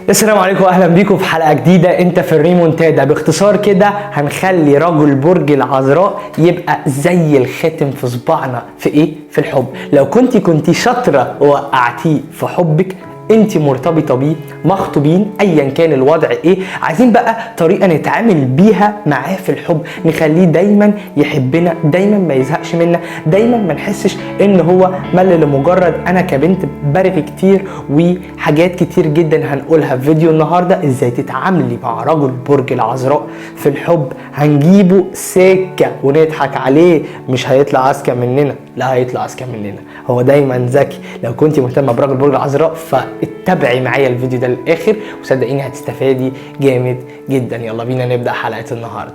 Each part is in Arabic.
السلام عليكم واهلا بيكم في حلقه جديده. انت في الريمونتادا. باختصار كده هنخلي رجل برج العذراء يبقى زي الخاتم في صباعنا في ايه؟ في الحب. لو كنت شاطره ووقعتيه في حبك، انت مرتبطه بيه، مخطوبين، ايا كان الوضع ايه، عايزين بقى طريقه نتعامل بيها معاه في الحب، نخليه دايما يحبنا، دايما ما يزهقش منا، دايما ما نحسش ان هو مل لمجرد انا كبنت برغي كتير. وحاجات كتير جدا هنقولها في فيديو النهارده، ازاي تتعاملي مع رجل برج العذراء في الحب. هنجيبه سكه ونضحك عليه، مش هيطلع اذكى مننا، لا هيطلع اذكى مننا، هو دايما ذكي. لو كنت مهتمه برجل برج العذراء فاتبعي معايا الفيديو ده للاخر وصدقيني هتستفادي جامد جدا. يلا بينا نبدا حلقه النهارده.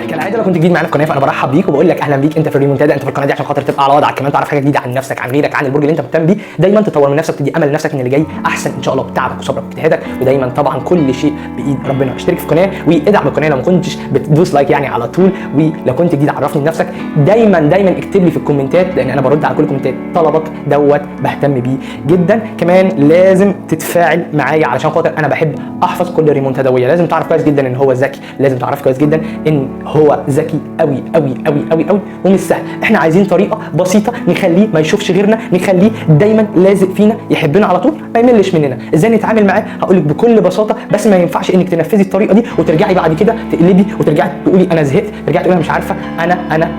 كالعاده لو كنت جديد معانا في القناه فانا برحب بيك وبقول لك اهلا بيك. انت في الريمونتادا، انت في القناه دي عشان خاطر تبقى على وضعك، كمان تعرف حاجه جديده عن نفسك، عن غيرك، عن البرج اللي انت مهتم بيه، دايما تطور من نفسك، تدي امل لنفسك ان اللي جاي احسن ان شاء الله بتعبك وصبرك واجتهادك، ودايما طبعا كل شيء بايد ربنا. اشترك في القناه وادعم القناه لو ما كنتش بتدوس لايك يعني على طول، ولو كنت جديد عرفني بنفسك. دايما اكتب لي في الكومنتات لان انا برد على كل كومنتات. طلبك بهتم بيه جدا. كمان لازم تتفاعل معايا علشان خاطر انا بحب احفظ كل ريمونتادويه. لازم تعرف كويس جدا ان هو ذكي، لازم تعرف كويس جدا ان هو ذكي قوي قوي قوي قوي قوي ومش سهل. احنا عايزين طريقه بسيطه نخليه ما يشوفش غيرنا، نخليه دايما لازق فينا، يحبنا على طول، ما يملش مننا. ازاي نتعامل معاه؟ هقول لك بكل بساطه، بس ما ينفعش انك تنفذي الطريقه دي وترجعي بعد كده تقلبي وترجعي تقولي انا زهقت، ترجعي تقولي انا مش عارفه. انا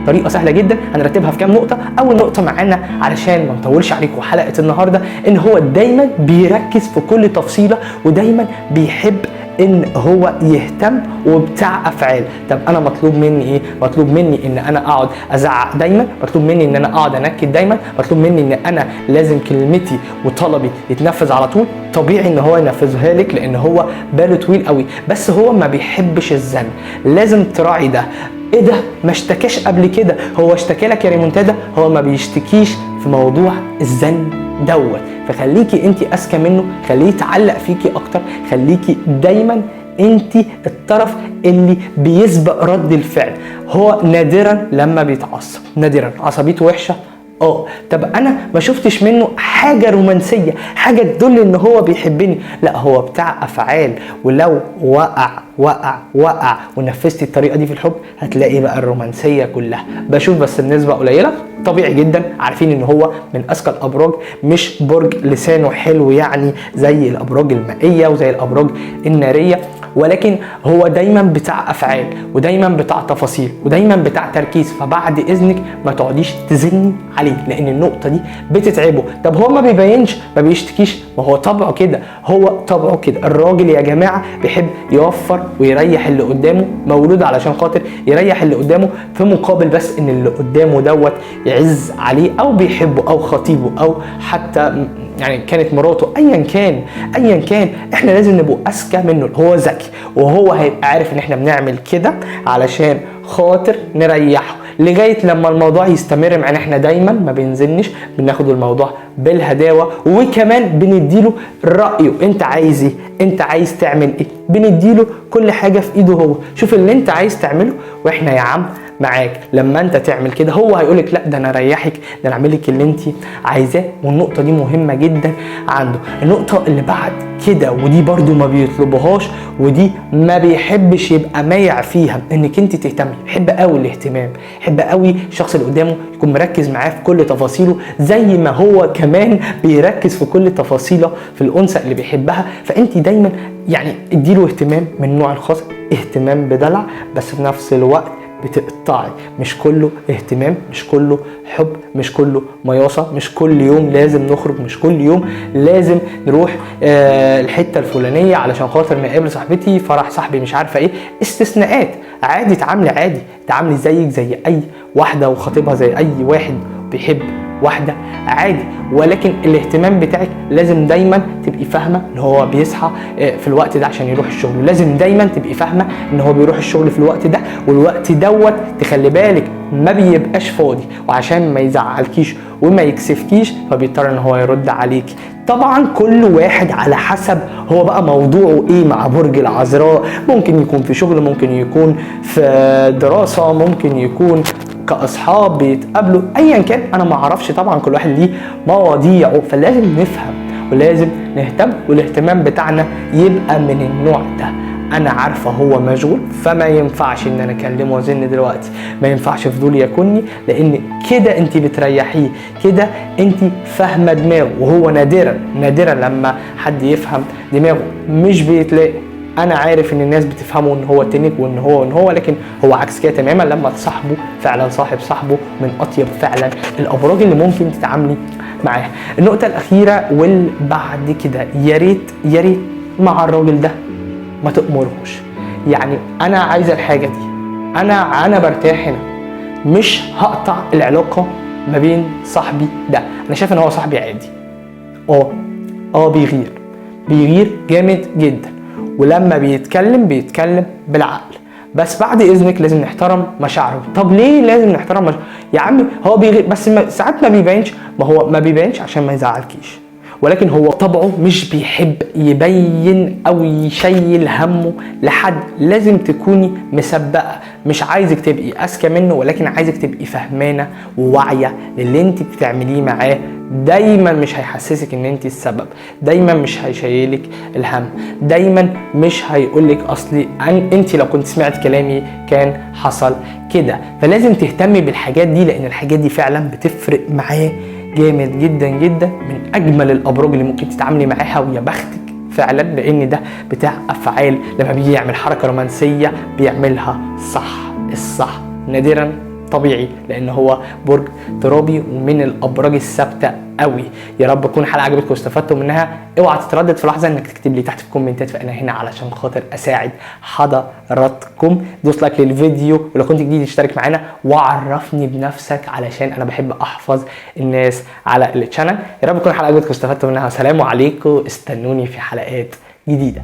طريقه سهله جدا هنرتبها في كام نقطه. اول نقطه معانا علشان ما نطولش عليكم حلقه النهارده، ان هو دايما بيركز في كل تفصيله ودايما بيحب ان هو يهتم وبتاع افعال. طب انا مطلوب مني ايه؟ مطلوب مني ان انا اقعد ازعق دايما، مطلوب مني ان انا اقعد انكد دايما، مطلوب مني ان انا لازم كلمتي وطلبي يتنفذ على طول. طبيعي ان هو ينفذها لك لان هو باله طويل قوي، بس هو ما بيحبش الزن. لازم تراعي ده. ايه ده؟ ما اشتكاش قبل كده؟ هو اشتكى لك يا ريمونتادا؟ هو ما بيشتكيش في موضوع الزن دوت. فخليكي انت اذكى منه، خليه يتعلق فيكي اكتر، خليكي دايما انت الطرف اللي بيسبق رد الفعل. هو نادرا لما بيتعصب، نادرا عصبيته وحشه. طب انا ما شفتش منه حاجه رومانسيه، حاجه تدل ان هو بيحبني. لا، هو بتاع افعال. ولو وقع ونفذتي الطريقه دي في الحب هتلاقي بقى الرومانسيه كلها. بشوف بس النسبه قليله، طبيعي جدا. عارفين ان هو من اذكى الابراج، مش برج لسانه حلو يعني زي الابراج المائيه وزي الابراج الناريه، ولكن هو دايما بتاع افعال ودايما بتاع تفاصيل ودايما بتاع تركيز. فبعد اذنك ما تقعديش تزني عليه لان النقطه دي بتتعبه. طب هو ما بيبينش، ما بيشتكيش، ما هو طبعه كده، هو طبعه كده. الراجل يا جماعه بيحب يوفر ويريح اللي قدامه، مولود علشان خاطر يريح اللي قدامه، في مقابل بس ان اللي قدامه دوت يعز عليه او بيحبه او خطيبه او حتى يعني كانت مراته، ايا كان احنا لازم نبقى اذكى منه. هو ذكي وهو هيبقى عارف ان احنا بنعمل كده علشان خاطر نريحه لغايه لما الموضوع يستمر معانا. احنا دايما ما بنزنش، بناخد الموضوع بالهداوه، وكمان بنديله رايه. انت عايز ايه؟ انت عايز تعمل ايه؟ بنديله كل حاجه في ايده هو. شوف اللي انت عايز تعمله واحنا يا عم معاك. لما انت تعمل كده هو هيقولك لا ده انا اريحك، ده انا اعمل لك اللي انت عايزاه. والنقطه دي مهمه جدا عنده. النقطه اللي بعد كده ودي برضو ما بيطلبهاش ودي ما بيحبش يبقى مايع فيها، انك انت تهتمي. يحب قوي الاهتمام، يحب قوي الشخص اللي قدامه يكون مركز معاه في كل تفاصيله زي ما هو كمان بيركز في كل تفاصيله في الانثى اللي بيحبها. فانت دايما يعني اديله اهتمام من النوع الخاص، اهتمام بدلع، بس في نفس الوقت بتقطعي. مش كله اهتمام، مش كله حب، مش كله مياصه، مش كل يوم لازم نخرج، مش كل يوم لازم نروح الحته الفلانيه علشان خاطر نقابل صاحبتي، فرح صاحبي، مش عارفه ايه. استثناءات. عادي تعاملي، عادي تعاملي زيك زي اي واحده وخطيبها زي اي واحد بيحب واحده عادي. ولكن الاهتمام بتاعك لازم دايما تبقي فاهمه ان هو بيصحى في الوقت ده عشان يروح الشغل، لازم دايما تبقي فاهمه ان هو بيروح الشغل في الوقت ده، والوقت دوت تخلي بالك ما بيبقاش فاضي، وعشان ما يزعلكيش وما يكسفكيش فبيضطر ان هو يرد عليك. طبعا كل واحد على حسب هو بقى موضوعه ايه مع برج العذراء. ممكن يكون في شغل، ممكن يكون في دراسه، ممكن يكون كاصحاب بيتقابلوا ايا كان، انا ما اعرفش طبعا، كل واحد ليه مواضيعه، فلازم نفهم ولازم نهتم، والاهتمام بتاعنا يبقى من النوع ده. انا عارفه هو مشغول فما ينفعش ان انا اكلمه وازن دلوقتي، ما ينفعش فضول ياكلني، لان كده انت بتريحيه، كده انت فاهمه دماغه. وهو نادرا لما حد يفهم دماغه، مش بيتلاقي. انا عارف ان الناس بتفهمه ان هو تنك وان هو لكن هو عكس كده تماما. لما تصاحبه فعلا صاحبه من اطيب فعلا الابراج اللي ممكن تتعاملي معاها. النقطه الاخيره والبعد كده، يا ريت مع الراجل ده ما تأمرهوش. يعني انا عايزه الحاجه دي، انا برتاح هنا، مش هقطع العلاقه ما بين صاحبي ده. انا شايف ان هو صاحبي عادي، بيغير جامد جدا، ولما بيتكلم بالعقل، بس بعد اذنك لازم نحترم مشاعره. طب ليه لازم نحترم مشاعره يا عمي؟ هو بيغير بس ساعات ما بيبينش، ما هو ما بيبينش عشان ما يزعلكيش، ولكن هو طبعه مش بيحب يبين او يشيل همه لحد. لازم تكوني مسبقه، مش عايزك تبقي اذكى منه، ولكن عايزك تبقي فهمانه وواعيه للي انت بتعمليه معاه. دايما مش هيحسسك ان انت السبب، دايما مش هيشيلك الهم، دايما مش هيقولك اصلي انت لو كنت سمعت كلامي كان حصل كده. فلازم تهتمي بالحاجات دي، لان الحاجات دي فعلا بتفرق معاه جامد جدا جدا. من اجمل الابراج اللي ممكن تتعاملي معاها، ويا بختك فعلا، لان ده بتاع افعال. لما بيجي يعمل حركه رومانسيه بيعملها الصح نادرا، طبيعي، لان هو برج ترابي ومن الابراج الثابته قوي. يا رب تكون الحلقه عجبتكم واستفدتوا منها. اوعى تتردد في لحظه انك تكتب لي تحت في الكومنتات، فانا هنا علشان خاطر اساعد حضراتكم. دوس لايك للفيديو، ولو كنت جديد اشترك معانا وعرفني بنفسك، علشان انا بحب احفظ الناس على الشانل. يا رب تكون الحلقه عجبتكم واستفدتوا منها، وسلام عليكم، استنوني في حلقات جديده.